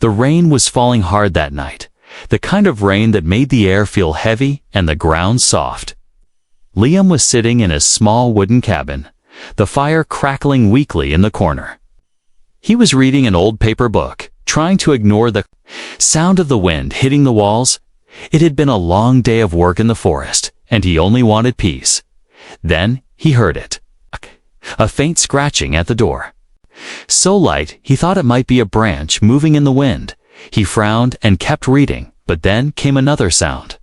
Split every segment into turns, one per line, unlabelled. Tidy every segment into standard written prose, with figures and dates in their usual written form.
The rain was falling hard that night, the kind of rain that made the air feel heavy and the ground soft. Liam was sitting in his small wooden cabin, the fire crackling weakly in the corner. He was reading an old paper book, trying to ignore the sound of the wind hitting the walls. It had been a long day of work in the forest, and he only wanted peace. Then he heard it. A faint scratching at the door. So light, he thought it might be a branch moving in the wind. He frowned and kept reading, but then came another sound.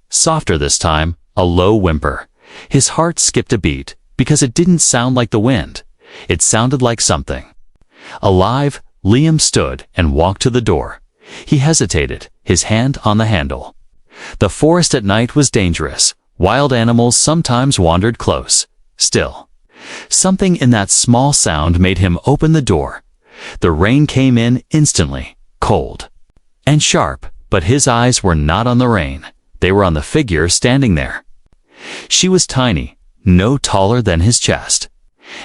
Softer this time, a low whimper. His heart skipped a beat, because it didn't sound like the wind. It sounded like something alive. Liam stood and walked to the door. He hesitated, his hand on the handle. The forest at night was dangerous. Wild animals sometimes wandered close. Still, something in that small sound made him open the door. The rain came in instantly, cold and sharp, but his eyes were not on the rain. They were on the figure standing there. She was tiny, no taller than his chest,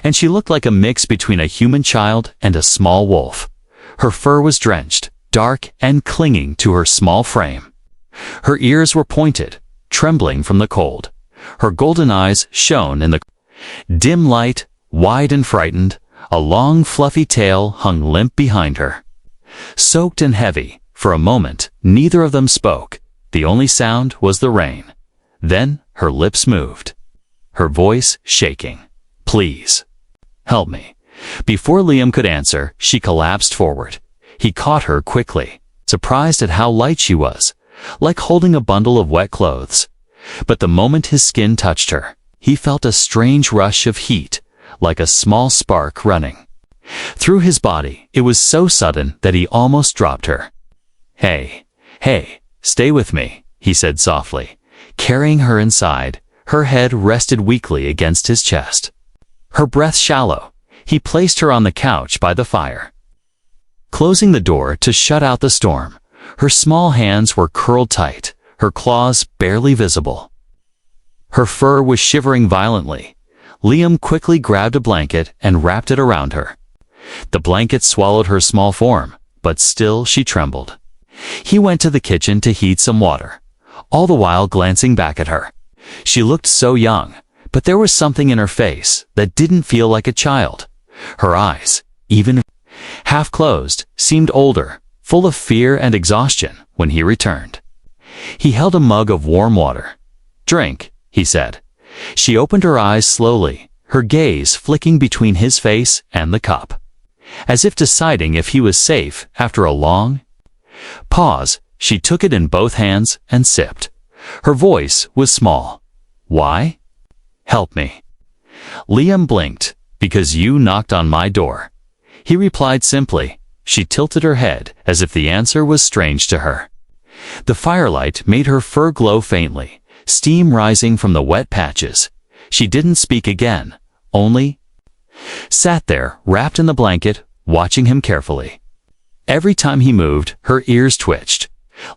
and she looked like a mix between a human child and a small wolf. Her fur was drenched, dark and clinging to her small frame. Her ears were pointed, trembling from the cold. Her golden eyes shone in the dim light, wide and frightened. A long, fluffy tail hung limp behind her. Soaked and heavy, for a moment, neither of them spoke. The only sound was the rain. Then her lips moved, her voice shaking. "Please, help me." Before Liam could answer, she collapsed forward. He caught her quickly, surprised at how light she was, like holding a bundle of wet clothes. But the moment his skin touched her, he felt a strange rush of heat, like a small spark running through his body. It was so sudden that he almost dropped her. Hey, stay with me," he said softly, carrying her inside. Her head rested weakly against his chest, her breath shallow. He placed her on the couch by the fire, closing the door to shut out the storm. Her small hands were curled tight, her claws barely visible. Her fur was shivering violently. Liam quickly grabbed a blanket and wrapped it around her. The blanket swallowed her small form, but still she trembled. He went to the kitchen to heat some water, all the while glancing back at her. She looked so young, but there was something in her face that didn't feel like a child. Her eyes, even half closed, seemed older, full of fear and exhaustion. When he returned, he held a mug of warm water. "Drink," he said. She opened her eyes slowly, her gaze flicking between his face and the cup, as if deciding if he was safe. After a long pause, she took it in both hands and sipped. Her voice was small. "Why?" "Help me." Liam blinked. "Because you knocked on my door," he replied simply. She tilted her head as if the answer was strange to her. The firelight made her fur glow faintly, steam rising from the wet patches. She didn't speak again, only sat there, wrapped in the blanket, watching him carefully. Every time he moved, her ears twitched.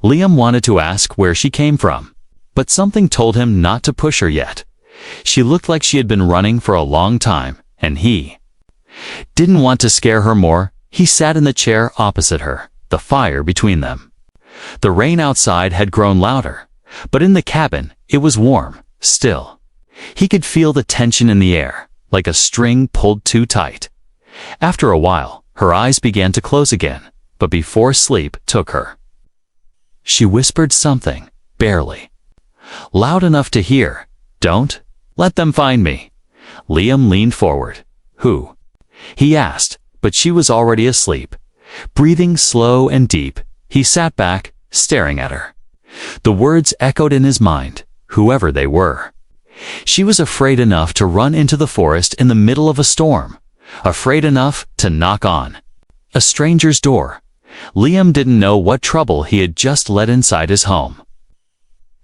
Liam wanted to ask where she came from, but something told him not to push her yet. She looked like she had been running for a long time, and he didn't want to scare her more. He sat in the chair opposite her, the fire between them. The rain outside had grown louder, but in the cabin, it was warm, still. He could feel the tension in the air, like a string pulled too tight. After a while, her eyes began to close again, but before sleep took her, she whispered something, barely loud enough to hear. "Don't let them find me." Liam leaned forward. "Who?" he asked, but she was already asleep. Breathing slow and deep, he sat back, staring at her. The words echoed in his mind, whoever they were. She was afraid enough to run into the forest in the middle of a storm, afraid enough to knock on a stranger's door. Liam didn't know what trouble he had just let inside his home,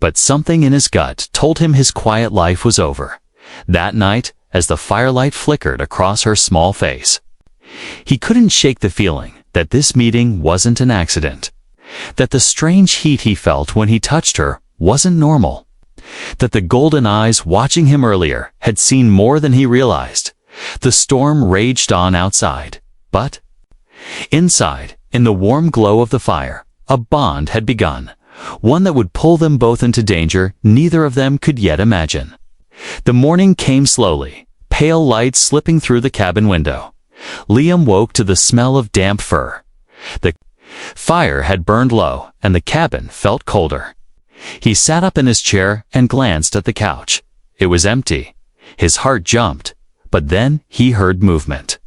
but something in his gut told him his quiet life was over. That night, as the firelight flickered across her small face, he couldn't shake the feeling that this meeting wasn't an accident, that the strange heat he felt when he touched her wasn't normal, that the golden eyes watching him earlier had seen more than he realized. The storm raged on outside, but inside, In the warm glow of the fire, a bond had begun, one that would pull them both into danger neither of them could yet imagine. The morning came slowly, pale light slipping through the cabin window. Liam woke to the smell of damp fur. The fire had burned low, and the cabin felt colder. He sat up in his chair and glanced at the couch. It was empty. His heart jumped, but then he heard movement.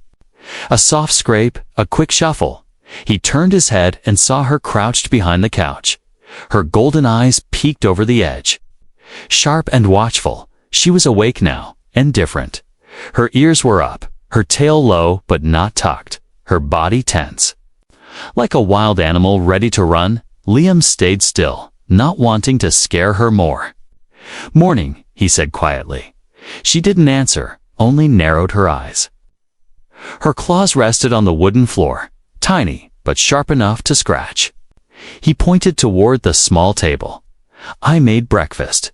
A soft scrape, a quick shuffle. He turned his head and saw her crouched behind the couch. Her golden eyes peeked over the edge. Sharp and watchful, she was awake now, and different. Her ears were up, her tail low but not tucked, her body tense. Like a wild animal ready to run, Liam stayed still, not wanting to scare her more. "Morning," he said quietly. She didn't answer, only narrowed her eyes. Her claws rested on the wooden floor, tiny but sharp enough to scratch. He pointed toward the small table. "I made breakfast."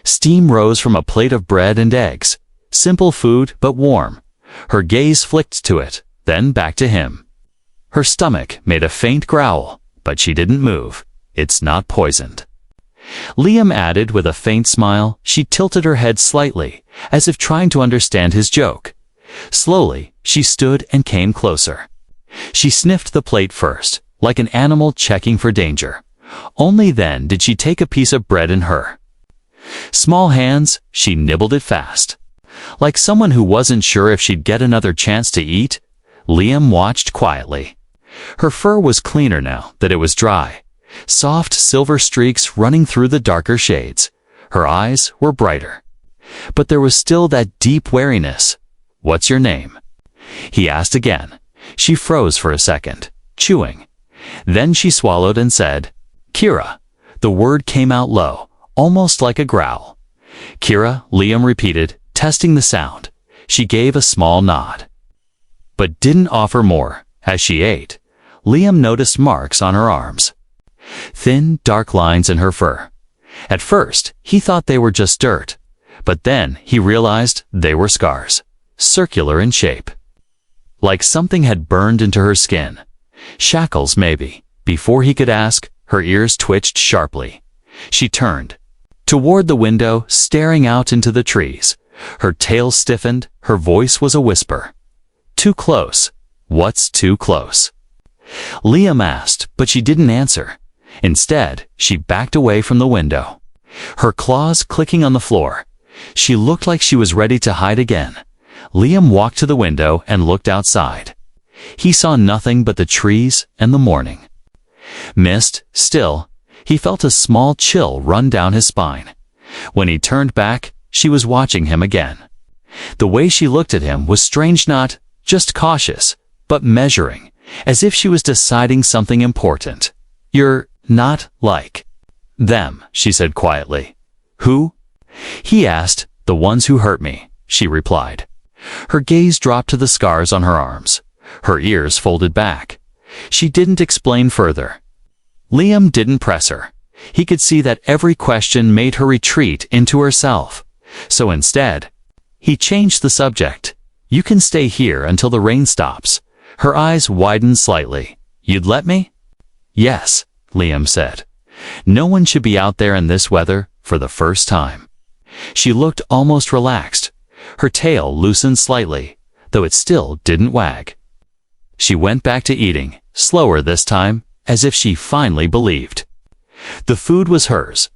Steam rose from a plate of bread and eggs. Simple food, but warm. Her gaze flicked to it, then back to him. Her stomach made a faint growl, but she didn't move. "It's not poisoned." Liam added with a faint smile. She tilted her head slightly, as if trying to understand his joke. Slowly, she stood and came closer. She sniffed the plate first, like an animal checking for danger. Only then did she take a piece of bread in her small hands. She nibbled it fast. Like someone who wasn't sure if she'd get another chance to eat, Liam watched quietly. Her fur was cleaner now that it was dry, soft silver streaks running through the darker shades. Her eyes were brighter. But there was still that deep wariness. "What's your name?" he asked again. She froze for a second, chewing. Then she swallowed and said, "Kira." The word came out low, almost like a growl. "Kira," Liam repeated, testing the sound. She gave a small nod, but didn't offer more. As she ate, Liam noticed marks on her arms. Thin, dark lines in her fur. At first, he thought they were just dirt, but then he realized they were scars, circular in shape. Like something had burned into her skin. Shackles, maybe. Before he could ask, her ears twitched sharply. She turned toward the window, staring out into the trees. Her tail stiffened, her voice was a whisper. "Too close." "What's too close?" Liam asked, but she didn't answer. Instead, she backed away from the window, her claws clicking on the floor. She looked like she was ready to hide again. Liam walked to the window and looked outside. He saw nothing but the trees and the morning. Mist, still, he felt a small chill run down his spine. When he turned back, she was watching him again. The way she looked at him was strange, not just cautious, but measuring, as if she was deciding something important. "You're not like them," she said quietly. "Who?" he asked. "The ones who hurt me," she replied. Her gaze dropped to the scars on her arms. Her ears folded back. She didn't explain further. Liam didn't press her. He could see that every question made her retreat into herself. So instead, he changed the subject. "You can stay here until the rain stops." Her eyes widened slightly. "You'd let me?" "Yes," Liam said. No one should be out there in this weather for the first time. She looked almost relaxed. Her tail loosened slightly, though it still didn't wag. She went back to eating, slower this time, as if she finally believed. The food was hers.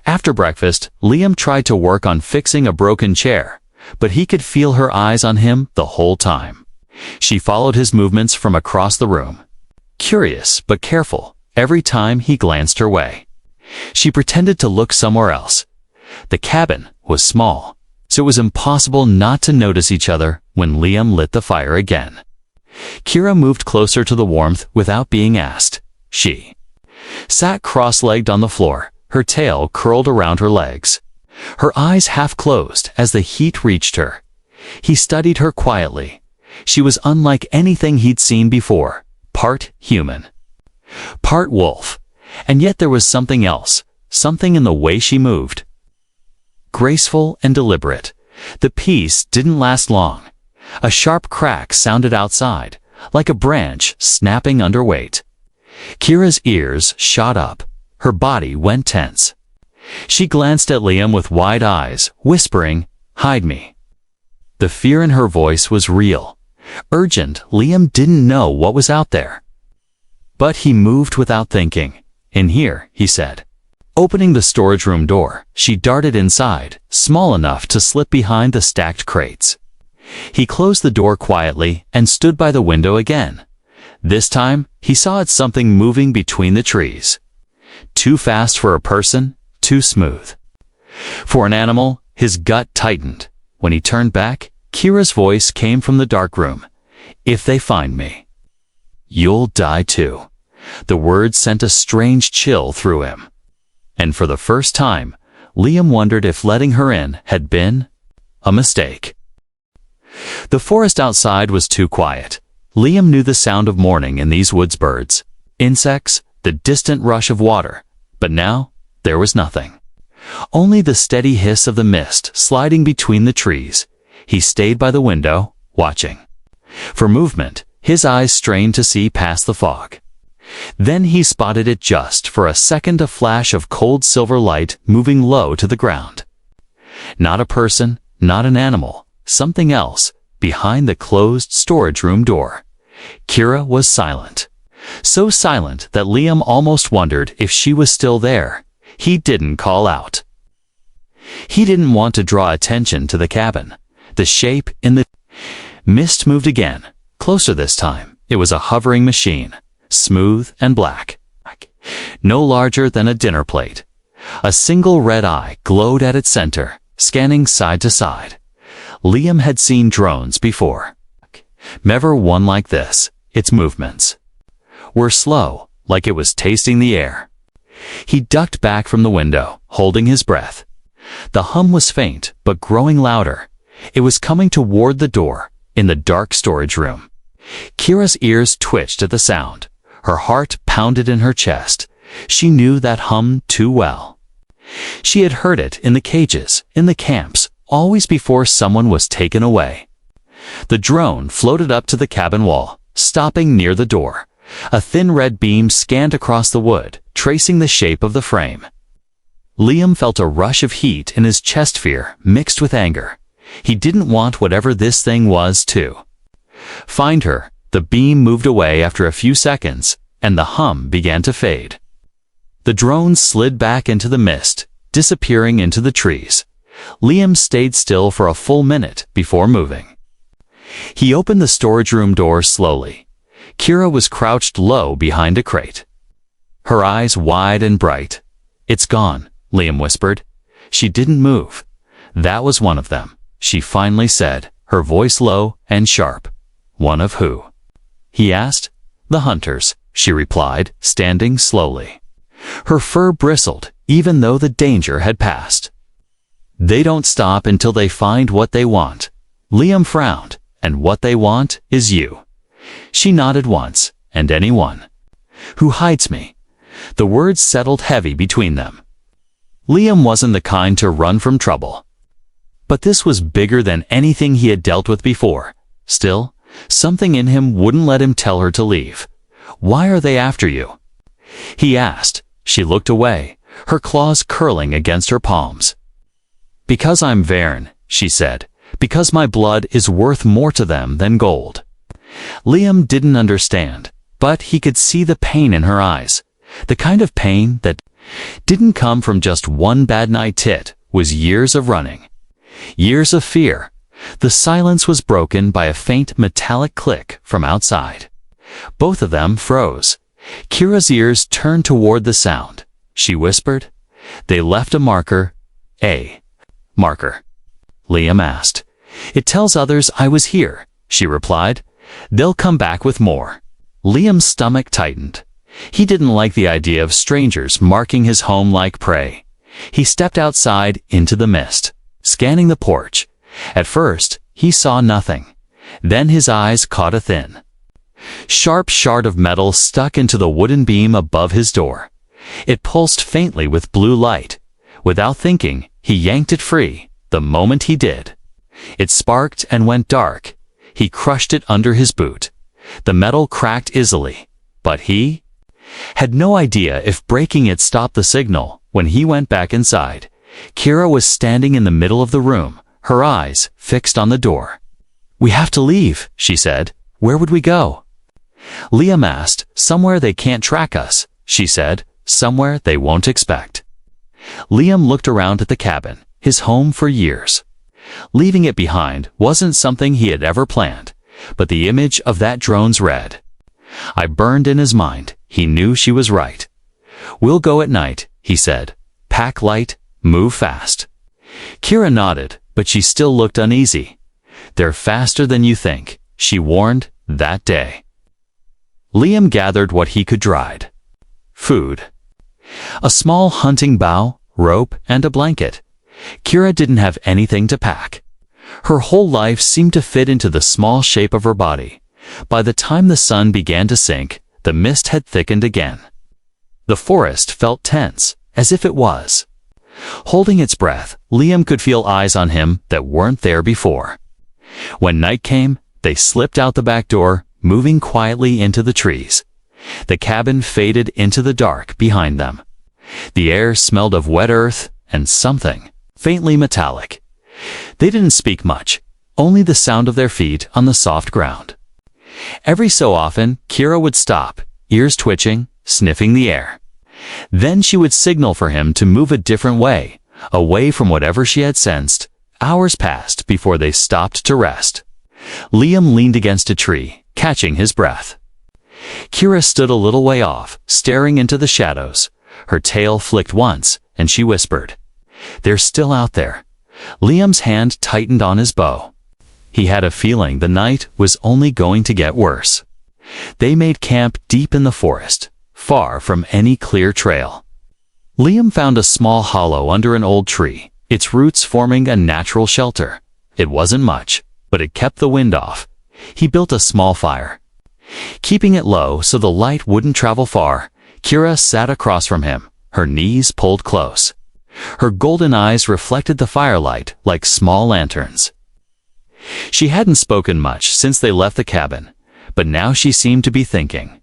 After breakfast, Liam tried to work on fixing a broken chair, but he could feel her eyes on him the whole time. She followed his movements from across the room, curious but careful every time he glanced her way. She pretended to look somewhere else. The cabin was small, so it was impossible not to notice each other when Liam lit the fire again. Kira moved closer to the warmth without being asked. She sat cross-legged on the floor, her tail curled around her legs. Her eyes half closed as the heat reached her. He studied her quietly. She was unlike anything he'd seen before, part human, part wolf, and yet there was something else, something in the way she moved. Graceful and deliberate. The peace didn't last long. A sharp crack sounded outside, like a branch snapping under weight. Kira's ears shot up. Her body went tense. She glanced at Liam with wide eyes, whispering, "Hide me." The fear in her voice was real. Urgent. Liam didn't know what was out there. But he moved without thinking. "In here," he said. Opening the storage room door, she darted inside, small enough to slip behind the stacked crates. He closed the door quietly and stood by the window again. This time, he saw something moving between the trees. Too fast for a person, too smooth. For an animal, his gut tightened. When he turned back, Kira's voice came from the dark room. "If they find me, you'll die too." The words sent a strange chill through him. And for the first time, Liam wondered if letting her in had been a mistake. The forest outside was too quiet. Liam knew the sound of morning in these woods, birds, insects, the distant rush of water. But now, there was nothing. Only the steady hiss of the mist sliding between the trees. He stayed by the window, watching. For movement, his eyes strained to see past the fog. Then he spotted it just for a second, a flash of cold silver light moving low to the ground. Not a person, not an animal, something else, behind the closed storage room door. Kira was silent. So silent that Liam almost wondered if she was still there. He didn't call out. He didn't want to draw attention to the cabin. The shape in the mist moved again, closer this time. It was a hovering machine, smooth and black, no larger than a dinner plate. A single red eye glowed at its center, scanning side to side. Liam had seen drones before. Never one like this. Its movements were slow, like it was tasting the air. He ducked back from the window, holding his breath. The hum was faint, but growing louder. It was coming toward the door, in the dark storage room. Kira's ears twitched at the sound. Her heart pounded in her chest. She knew that hum too well. She had heard it in the cages, in the camps, always before someone was taken away. The drone floated up to the cabin wall, stopping near the door. A thin red beam scanned across the wood, tracing the shape of the frame. Liam felt a rush of heat in his chest, fear mixed with anger. He didn't want whatever this thing was to find her. The beam moved away after a few seconds, and the hum began to fade. The drone slid back into the mist, disappearing into the trees. Liam stayed still for a full minute before moving. He opened the storage room door slowly. Kira was crouched low behind a crate, her eyes wide and bright. "It's gone," Liam whispered. She didn't move. "That was one of them," she finally said, her voice low and sharp. "One of who?" he asked. "The hunters," she replied, standing slowly. Her fur bristled, even though the danger had passed. "They don't stop until they find what they want." Liam frowned. "And what they want is you." She nodded once. "And anyone who hides me." The words settled heavy between them. Liam wasn't the kind to run from trouble. But this was bigger than anything he had dealt with before. Still, something in him wouldn't let him tell her to leave. "Why are they after you?" he asked. She looked away, her claws curling against her palms. "Because I'm Varen," she said. "Because my blood is worth more to them than gold." Liam didn't understand, but he could see the pain in her eyes. The kind of pain that didn't come from just one bad night. It was years of running, years of fear. The silence was broken by a faint metallic click from outside. Both of them froze. Kira's ears turned toward the sound. She whispered, "They left a marker." "A marker?" Liam asked. "It tells others I was here," she replied. "They'll come back with more." Liam's stomach tightened. He didn't like the idea of strangers marking his home like prey. He stepped outside into the mist, scanning the porch. At first, he saw nothing. Then his eyes caught a thin, sharp shard of metal stuck into the wooden beam above his door. It pulsed faintly with blue light. Without thinking, he yanked it free. The moment he did, it sparked and went dark. He crushed it under his boot. The metal cracked easily, but he Had no idea if breaking it stopped the signal. When he went back inside, Kira was standing in the middle of the room, her eyes fixed on the door. "We have to leave," she said. "Where would we go?" Liam asked. "Somewhere they can't track us," she said. "Somewhere they won't expect." Liam looked around at the cabin, his home for years. Leaving it behind wasn't something he had ever planned, but the image of that drone's red eye burned in his mind. He knew she was right. "We'll go at night," he said. "Pack light, move fast." Kira nodded, but she still looked uneasy. "They're faster than you think," she warned that day. Liam gathered what he could dried. Food. A small hunting bow, rope, and a blanket. Kira didn't have anything to pack. Her whole life seemed to fit into the small shape of her body. By the time the sun began to sink, the mist had thickened again. The forest felt tense, as if it was holding its breath. Liam could feel eyes on him that weren't there before. When night came, they slipped out the back door, moving quietly into the trees. The cabin faded into the dark behind them. The air smelled of wet earth and something faintly metallic. They didn't speak much, only the sound of their feet on the soft ground. Every so often, Kira would stop, ears twitching, sniffing the air. Then she would signal for him to move a different way, away from whatever she had sensed. Hours passed before they stopped to rest. Liam leaned against a tree, catching his breath. Kira stood a little way off, staring into the shadows. Her tail flicked once, and she whispered, "They're still out there." Liam's hand tightened on his bow. He had a feeling the night was only going to get worse. They made camp deep in the forest, far from any clear trail. Liam found a small hollow under an old tree, its roots forming a natural shelter. It wasn't much, but it kept the wind off. He built a small fire. Keeping it low so the light wouldn't travel far, Kira sat across from him, her knees pulled close. Her golden eyes reflected the firelight like small lanterns. She hadn't spoken much since they left the cabin, but now she seemed to be thinking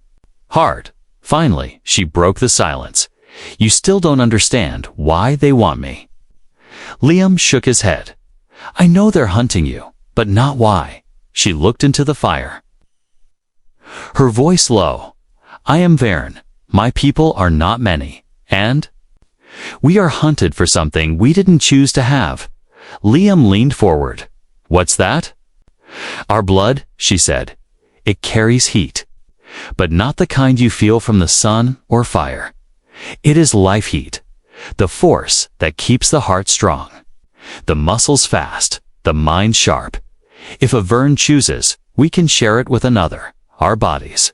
hard. Finally, she broke the silence. "You still don't understand why they want me." Liam shook his head. "I know they're hunting you, but not why." She looked into the fire. Her voice low. "I am Varen. My people are not many, and we are hunted for something we didn't choose to have." Liam leaned forward. "What's that?" "Our blood," she said. "It carries heat, but not the kind you feel from the sun or fire. It is life heat, the force that keeps the heart strong, the muscles fast, the mind sharp. If a Vern chooses, we can share it with another, our bodies.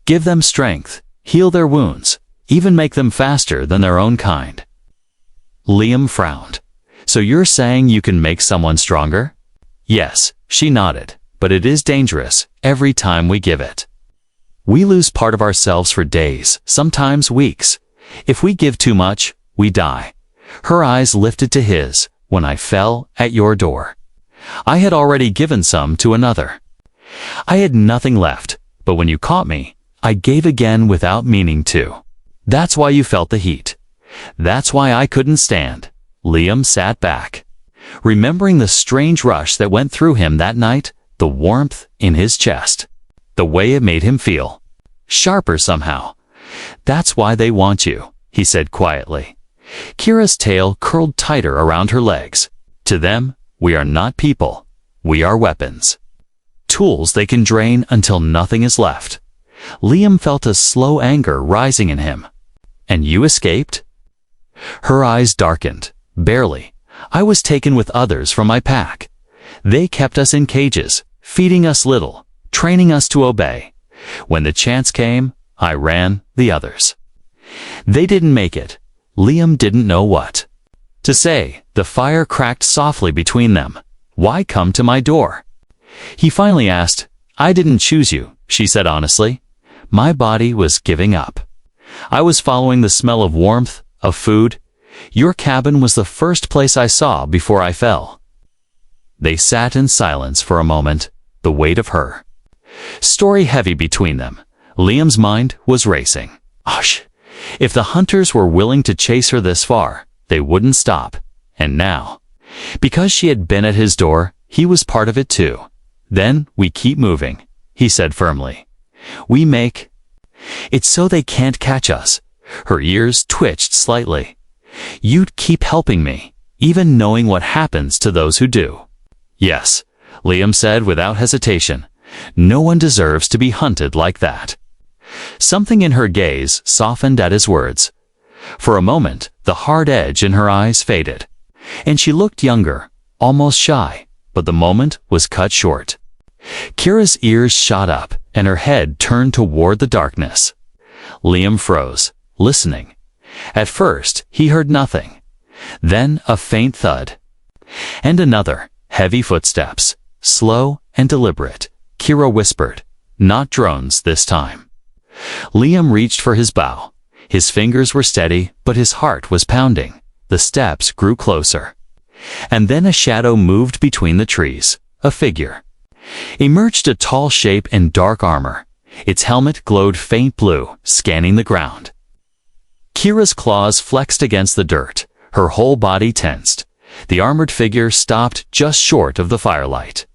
Give them strength, heal their wounds, even make them faster than their own kind." Liam frowned. "So you're saying you can make someone stronger?" "Yes," she nodded, "but it is dangerous every time we give it. We lose part of ourselves for days, sometimes weeks. If we give too much, we die." Her eyes lifted to his. "When I fell at your door, I had already given some to another. I had nothing left, but when you caught me, I gave again without meaning to. That's why you felt the heat. That's why I couldn't stand." Liam sat back, remembering the strange rush that went through him that night, the warmth in his chest, the way it made him feel sharper somehow. "That's why they want you," he said quietly. Kira's tail curled tighter around her legs. "To them, we are not people. We are weapons. Tools they can drain until nothing is left." Liam felt a slow anger rising in him. "And you escaped?" Her eyes darkened. "Barely. I was taken with others from my pack. They kept us in cages, feeding us little, training us to obey. When the chance came, I ran the others. They didn't make it." Liam didn't know what to say. The fire cracked softly between them. "Why come to my door?" He finally asked. "I didn't choose you," she said honestly. "My body was giving up. I was following the smell of warmth, of food. Your cabin was the first place I saw before I fell." They sat in silence for a moment, the weight of her story heavy between them. Liam's mind was racing. Osh! If the hunters were willing to chase her this far, they wouldn't stop. And now, because she had been at his door, he was part of it too. Then we keep moving, he said firmly. We make it so they can't catch us. Her ears twitched slightly. You'd keep helping me, even knowing what happens to those who do. Yes, Liam said without hesitation. No one deserves to be hunted like that. Something in her gaze softened at his words. For a moment, the hard edge in her eyes faded, and she looked younger, almost shy, but the moment was cut short. Kira's ears shot up, and her head turned toward the darkness. Liam froze, listening. At first, he heard nothing. Then a faint thud. And another, heavy footsteps, slow and deliberate. Kira whispered, not drones this time. Liam reached for his bow. His fingers were steady, but his heart was pounding. The steps grew closer. And then a shadow moved between the trees. A figure. Emerged a tall shape in dark armor. Its helmet glowed faint blue, scanning the ground. Kira's claws flexed against the dirt. Her whole body tensed. The armored figure stopped just short of the firelight.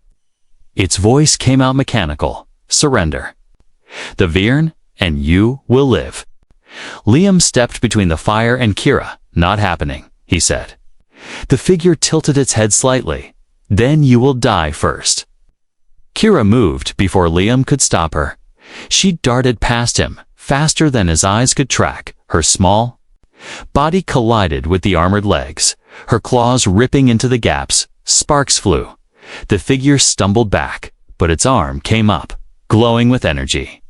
Its voice came out mechanical. Surrender. The Viren, and you will live. Liam stepped between the fire and Kira. Not happening, he said. The figure tilted its head slightly. Then you will die first. Kira moved before Liam could stop her. She darted past him, faster than his eyes could track. Her small body collided with the armored legs, her claws ripping into the gaps. Sparks flew. The figure stumbled back, but its arm came up, glowing with energy.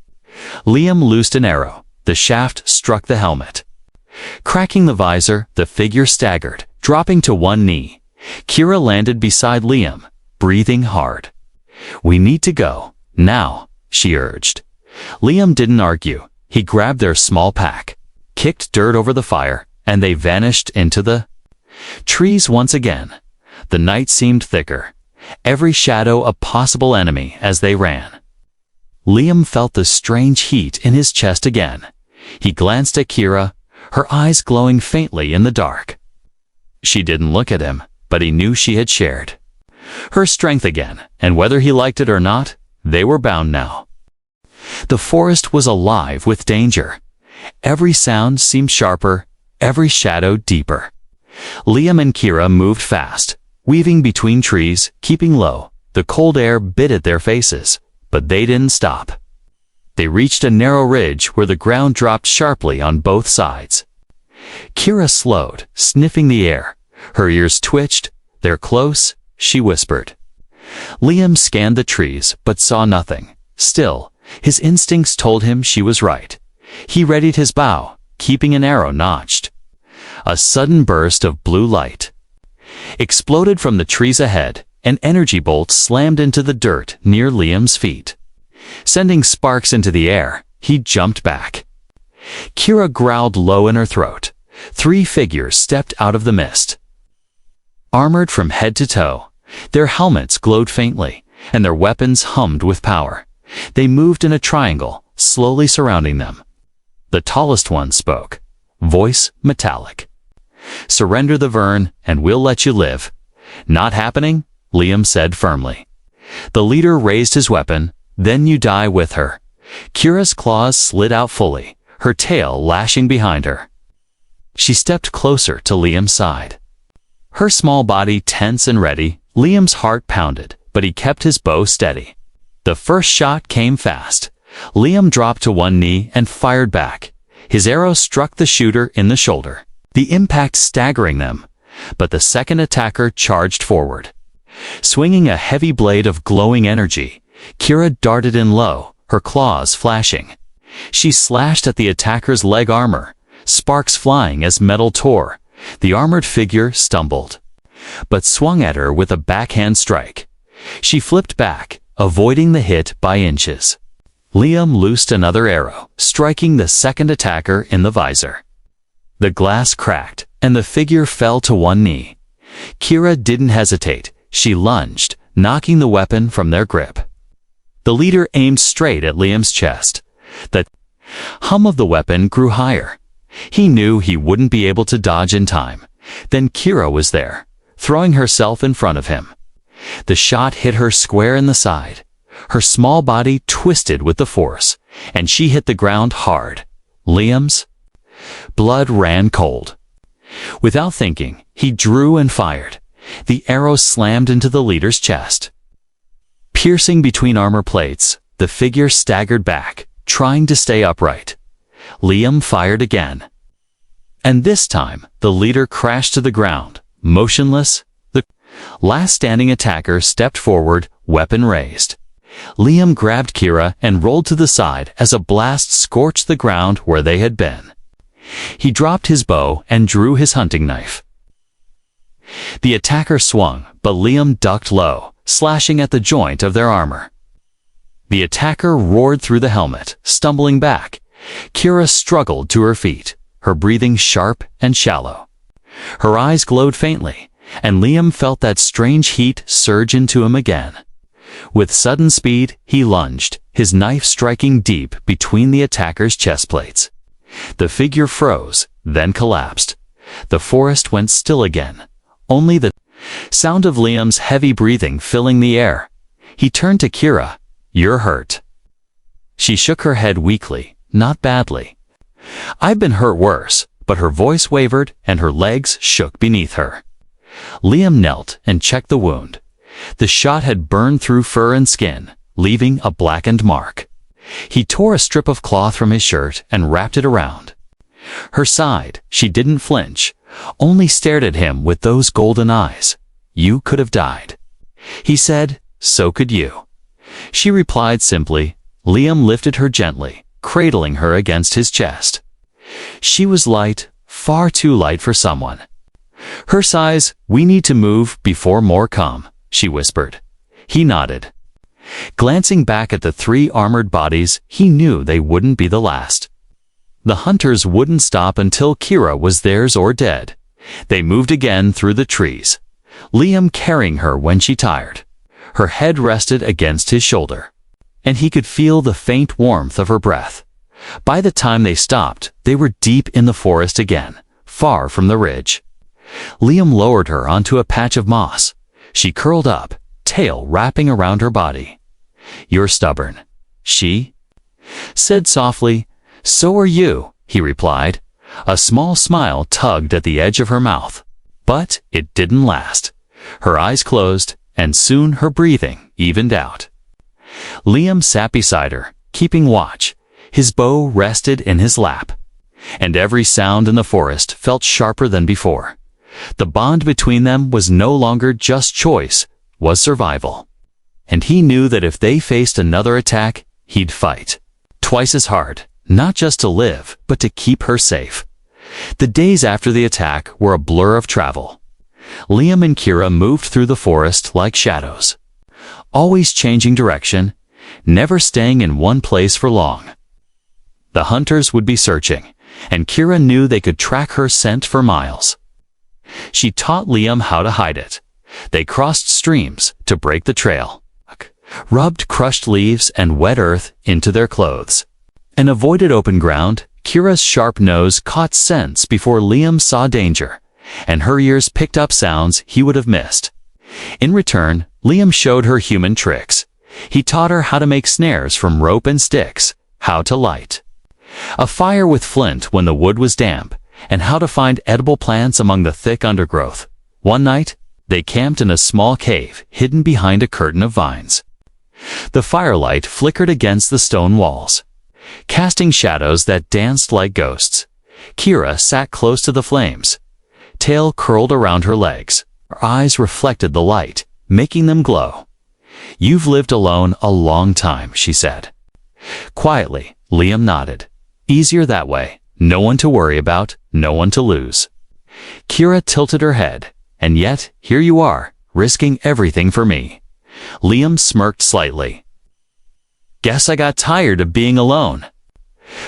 Liam loosed an arrow. The shaft struck the helmet. Cracking the visor, the figure staggered, dropping to one knee. Kira landed beside Liam, breathing hard. We need to go, now, she urged. Liam didn't argue. He grabbed their small pack, kicked dirt over the fire, and they vanished into the trees once again. The night seemed thicker, every shadow a possible enemy as they ran. Liam felt the strange heat in his chest again. He glanced at Kira, her eyes glowing faintly in the dark. She didn't look at him, but he knew she had shared her strength again, and whether he liked it or not, they were bound now. The forest was alive with danger. Every sound seemed sharper, every shadow deeper. Liam and Kira moved fast, weaving between trees, keeping low. The cold air bit at their faces, but they didn't stop. They reached a narrow ridge where the ground dropped sharply on both sides. Kira slowed, sniffing the air. Her ears twitched. They're close, she whispered. Liam scanned the trees, but saw nothing. Still, his instincts told him she was right. He readied his bow, keeping an arrow notched. A sudden burst of blue light exploded from the trees ahead. An energy bolt slammed into the dirt near Liam's feet. Sending sparks into the air, he jumped back. Kira growled low in her throat. 3 figures stepped out of the mist. Armored from head to toe, their helmets glowed faintly, and their weapons hummed with power. They moved in a triangle, slowly surrounding them. The tallest one spoke, voice metallic. Surrender the Viren, and we'll let you live. Not happening, Liam said firmly. The leader raised his weapon. Then you die with her. Kira's claws slid out fully, her tail lashing behind her. She stepped closer to Liam's side. Her small body tense and ready. Liam's heart pounded, but he kept his bow steady. The first shot came fast. Liam dropped to one knee and fired back. His arrow struck the shooter in the shoulder, the impact staggering them. But the second attacker charged forward. Swinging a heavy blade of glowing energy, Kira darted in low, her claws flashing. She slashed at the attacker's leg armor, sparks flying as metal tore. The armored figure stumbled, but swung at her with a backhand strike. She flipped back, avoiding the hit by inches. Liam loosed another arrow, striking the second attacker in the visor. The glass cracked, and the figure fell to one knee. Kira didn't hesitate. She lunged, knocking the weapon from their grip. The leader aimed straight at Liam's chest. The Hum of the weapon grew higher. He knew he wouldn't be able to dodge in time. Then Kira was there, throwing herself in front of him. The shot hit her square in the side. Her small body twisted with the force, and she hit the ground hard. Liam's blood ran cold. Without thinking, he drew and fired. The arrow slammed into the leader's chest. Piercing between armor plates, the figure staggered back, trying to stay upright. Liam fired again. And this time, the leader crashed to the ground, motionless. The last standing attacker stepped forward, weapon raised. Liam grabbed Kira and rolled to the side as a blast scorched the ground where they had been. He dropped his bow and drew his hunting knife. The attacker swung, but Liam ducked low, slashing at the joint of their armor. The attacker roared through the helmet, stumbling back. Kira struggled to her feet, her breathing sharp and shallow. Her eyes glowed faintly, and Liam felt that strange heat surge into him again. With sudden speed, he lunged, his knife striking deep between the attacker's chest plates. The figure froze, then collapsed. The forest went still again, only the sound of Liam's heavy breathing filling the air. He turned to Kira. "You're hurt." She shook her head weakly, "Not badly." "I've been hurt worse," but her voice wavered and her legs shook beneath her. Liam knelt and checked the wound. The shot had burned through fur and skin, leaving a blackened mark. He tore a strip of cloth from his shirt and wrapped it around. Her sighed. She didn't flinch, only stared at him with those golden eyes. "You could have died." He said, "So could you." She replied simply. Liam lifted her gently, cradling her against his chest. She was light, far too light for someone her size. "We need to move before more come," she whispered. He nodded. Glancing back at the three armored bodies, he knew they wouldn't be the last. The hunters wouldn't stop until Kira was theirs or dead. They moved again through the trees, Liam carrying her when she tired. Her head rested against his shoulder, and he could feel the faint warmth of her breath. By the time they stopped, they were deep in the forest again, far from the ridge. Liam lowered her onto a patch of moss. She curled up, tail wrapping around her body. "You're stubborn," she said softly. "So are you," he replied. A small smile tugged at the edge of her mouth, but it didn't last. Her eyes closed, and soon her breathing evened out. Liam sat beside her, keeping watch. His bow rested in his lap, and every sound in the forest felt sharper than before. The bond between them was no longer just choice, was survival. And he knew that if they faced another attack, he'd fight twice as hard, not just to live, but to keep her safe. The days after the attack were a blur of travel. Liam and Kira moved through the forest like shadows, always changing direction, never staying in one place for long. The hunters would be searching, and Kira knew they could track her scent for miles. She taught Liam how to hide it. They crossed streams to break the trail, rubbed crushed leaves and wet earth into their clothes, and avoided open ground. Kira's sharp nose caught scents before Liam saw danger, and her ears picked up sounds he would have missed. In return, Liam showed her human tricks. He taught her how to make snares from rope and sticks, how to light a fire with flint when the wood was damp, and how to find edible plants among the thick undergrowth. One night, they camped in a small cave hidden behind a curtain of vines. The firelight flickered against the stone walls, casting shadows that danced like ghosts. Kira sat close to the flames, tail curled around her legs. Her eyes reflected the light, making them glow. "You've lived alone a long time," she said. Quietly, Liam nodded. "Easier that way. No one to worry about, no one to lose." Kira tilted her head. "And yet, here you are, risking everything for me." Liam smirked slightly. "Guess I got tired of being alone."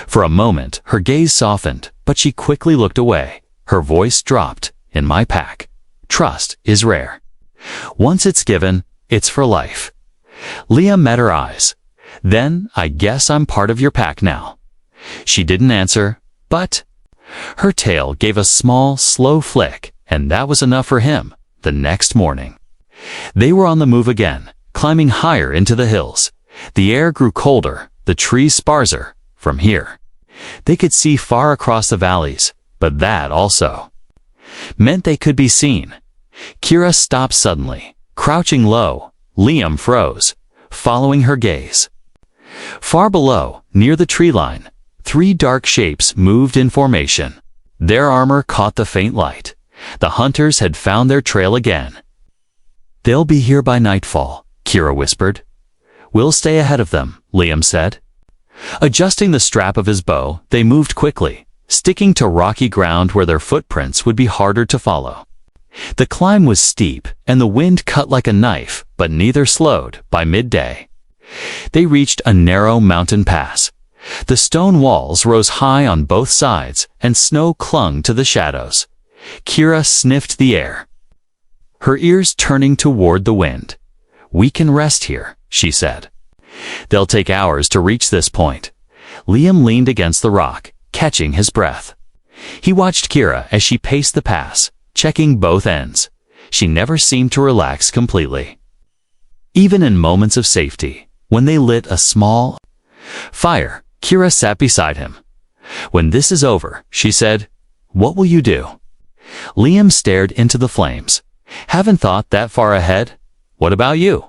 For a moment, her gaze softened, but she quickly looked away. Her voice dropped. "In my pack, trust is rare. Once it's given, it's for life." Liam met her eyes. "Then, I guess I'm part of your pack now." She didn't answer, but her tail gave a small, slow flick, and that was enough for him. The next morning, they were on the move again, climbing higher into the hills. The air grew colder, the trees sparser. From here, they could see far across the valleys, but that also meant they could be seen. Kira stopped suddenly, crouching low. Liam froze, following her gaze. Far below, near the tree line, 3 dark shapes moved in formation. Their armor caught the faint light. The hunters had found their trail again. "They'll be here by nightfall," Kira whispered. "We'll stay ahead of them," Liam said. Adjusting the strap of his bow, they moved quickly, sticking to rocky ground where their footprints would be harder to follow. The climb was steep, and the wind cut like a knife, but neither slowed. By midday, they reached a narrow mountain pass. The stone walls rose high on both sides, and snow clung to the shadows. Kira sniffed the air, her ears turning toward the wind. "We can rest here," she said. "They'll take hours to reach this point." Liam leaned against the rock, catching his breath. He watched Kira as she paced the pass, checking both ends. She never seemed to relax completely. Even in moments of safety, when they lit a small fire, Kira sat beside him. "When this is over," she said, "what will you do?" Liam stared into the flames. "Haven't thought that far ahead. What about you?"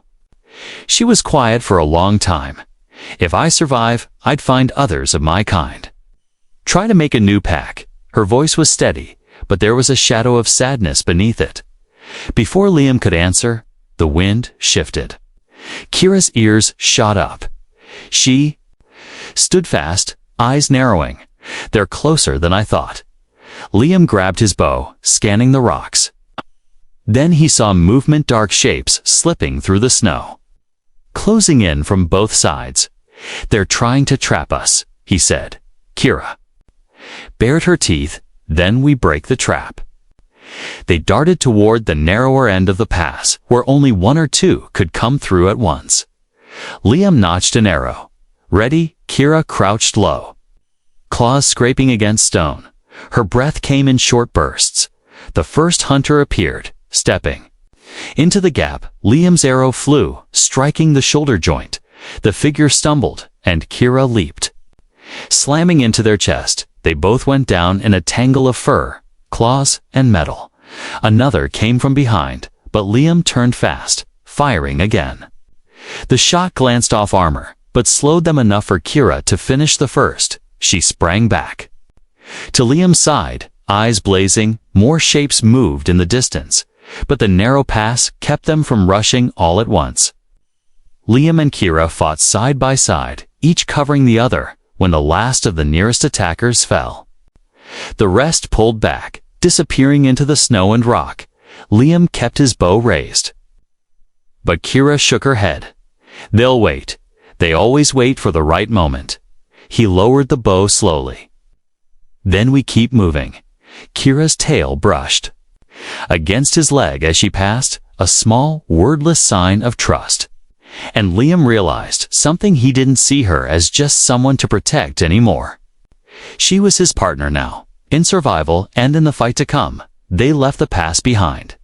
She was quiet for a long time. "If I survive, I'd find others of my kind. Try to make a new pack." Her voice was steady, but there was a shadow of sadness beneath it. Before Liam could answer, the wind shifted. Kira's ears shot up. She stood fast, eyes narrowing. "They're closer than I thought." Liam grabbed his bow, scanning the rocks. Then he saw movement, dark shapes slipping through the snow, closing in from both sides. "They're trying to trap us," he said. Kira bared her teeth. "Then we break the trap." They darted toward the narrower end of the pass, where only 1 or 2 could come through at once. Liam notched an arrow. Ready, Kira crouched low, claws scraping against stone. Her breath came in short bursts. The first hunter appeared, stepping into the gap. Liam's arrow flew, striking the shoulder joint. The figure stumbled, and Kira leaped, slamming into their chest. They both went down in a tangle of fur, claws, and metal. Another came from behind, but Liam turned fast, firing again. The shot glanced off armor, but slowed them enough for Kira to finish the first. She sprang back to Liam's side, eyes blazing. More shapes moved in the distance, but the narrow pass kept them from rushing all at once. Liam and Kira fought side by side, each covering the other, when the last of the nearest attackers fell. The rest pulled back, disappearing into the snow and rock. Liam kept his bow raised, but Kira shook her head. "They'll wait. They always wait for the right moment." He lowered the bow slowly. "Then we keep moving." Kira's tail brushed against his leg as she passed, a small, wordless sign of trust. And Liam realized something. He didn't see her as just someone to protect anymore. She was his partner now, in survival and in the fight to come. They left the pass behind.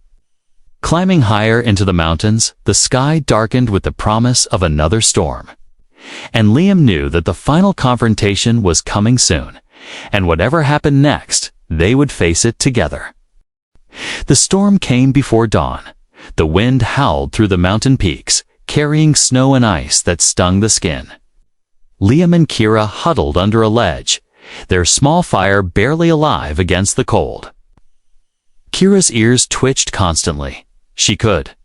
Climbing higher into the mountains, the sky darkened with the promise of another storm. And Liam knew that the final confrontation was coming soon, and whatever happened next, they would face it together. The storm came before dawn. The wind howled through the mountain peaks, carrying snow and ice that stung the skin. Liam and Kira huddled under a ledge, their small fire barely alive against the cold. Kira's ears twitched constantly. She could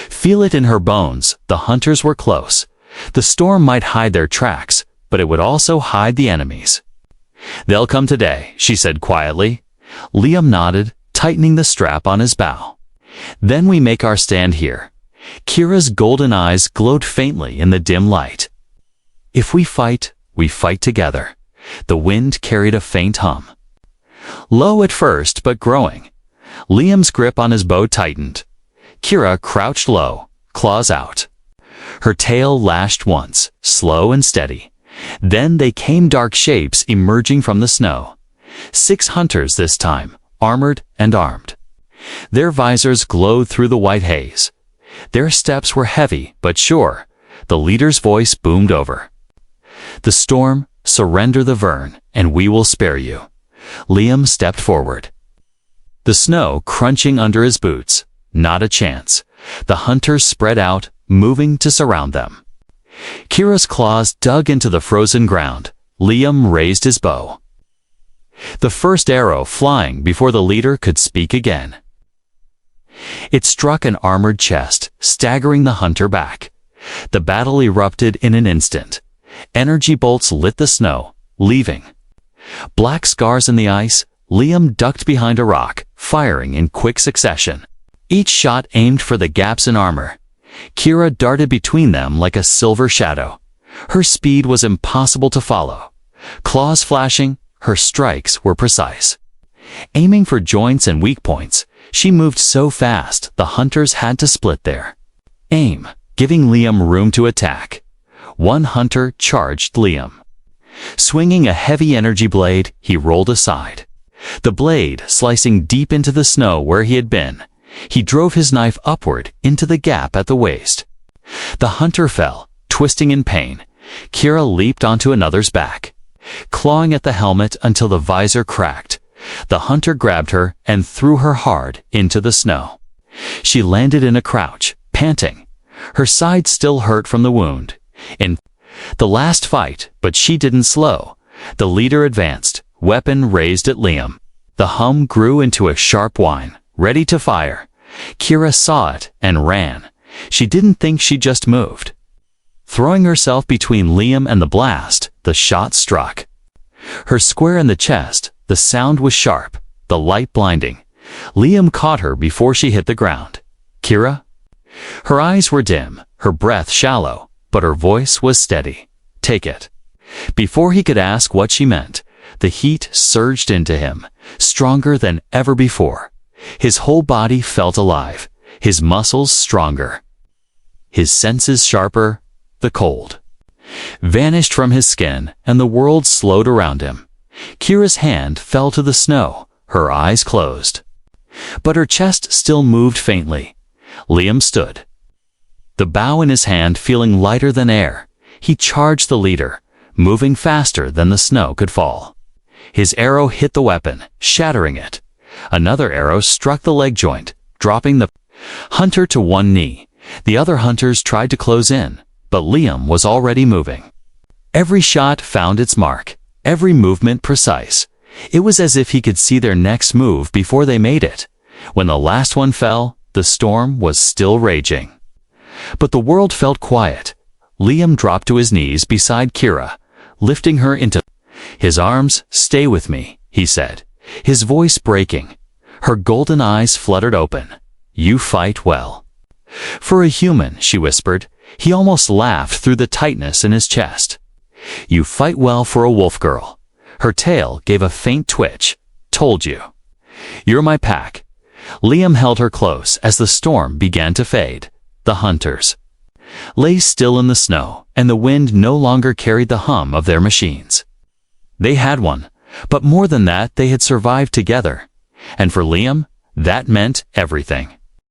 feel it in her bones. The hunters were close. The storm might hide their tracks, but it would also hide the enemies. "They'll come today," she said quietly. Liam nodded, tightening the strap on his bow. "Then we make our stand here." Kira's golden eyes glowed faintly in the dim light. "If we fight together." The wind carried a faint hum. Low at first, but growing. Liam's grip on his bow tightened. Kira crouched low, claws out. Her tail lashed once, slow and steady. Then they came, dark shapes emerging from the snow. 6 hunters this time, armored and armed. Their visors glowed through the white haze. Their steps were heavy but sure. The leader's voice boomed over. "The storm, surrender the Vern, and we will spare you." Liam stepped forward. The snow crunching under his boots. Not a chance. The hunters spread out, moving to surround them. Kira's claws dug into the frozen ground. Liam raised his bow. The first arrow flying before the leader could speak again. It struck an armored chest, staggering the hunter back. The battle erupted in an instant. Energy bolts lit the snow, leaving black scars in the ice. Liam ducked behind a rock, firing in quick succession. Each shot aimed for the gaps in armor. Kira darted between them like a silver shadow. Her speed was impossible to follow. Claws flashing, her strikes were precise. Aiming for joints and weak points, she moved so fast the hunters had to split their aim, giving Liam room to attack. One hunter charged Liam. Swinging a heavy energy blade, he rolled aside. The blade slicing deep into the snow where he had been. He drove his knife upward into the gap at the waist. The hunter fell, twisting in pain. Kira leaped onto another's back, clawing at the helmet until the visor cracked. The hunter grabbed her and threw her hard into the snow. She landed in a crouch, panting. Her side still hurt from the wound. In the last fight, but she didn't slow. The leader advanced, weapon raised at Liam. The hum grew into a sharp whine, ready to fire. Kira saw it and ran. She didn't think, she just moved. Throwing herself between Liam and the blast, the shot struck her square in the chest. The sound was sharp, the light blinding. Liam caught her before she hit the ground. "Kira?" Her eyes were dim, her breath shallow, but her voice was steady. "Take it." Before he could ask what she meant, the heat surged into him, stronger than ever before. His whole body felt alive, his muscles stronger, his senses sharper. The cold vanished from his skin, and the world slowed around him. Kira's hand fell to the snow, her eyes closed. But her chest still moved faintly. Liam stood, the bow in his hand feeling lighter than air. He charged the leader, moving faster than the snow could fall. His arrow hit the weapon, shattering it. Another arrow struck the leg joint, dropping the hunter to one knee. The other hunters tried to close in, but Liam was already moving. Every shot found its mark, every movement precise. It was as if he could see their next move before they made it. When the last one fell, the storm was still raging. But the world felt quiet. Liam dropped to his knees beside Kira, lifting her into his arms. "Stay with me," he said, his voice breaking. Her golden eyes fluttered open. "You fight well." "For a human," she whispered. He almost laughed through the tightness in his chest. "You fight well for a Wolfgirl." Her tail gave a faint twitch. "Told you. You're my pack." Liam held her close as the storm began to fade. The hunters lay still in the snow, and the wind no longer carried the hum of their machines. They had won, but more than that, they had survived together. And for Liam, that meant everything.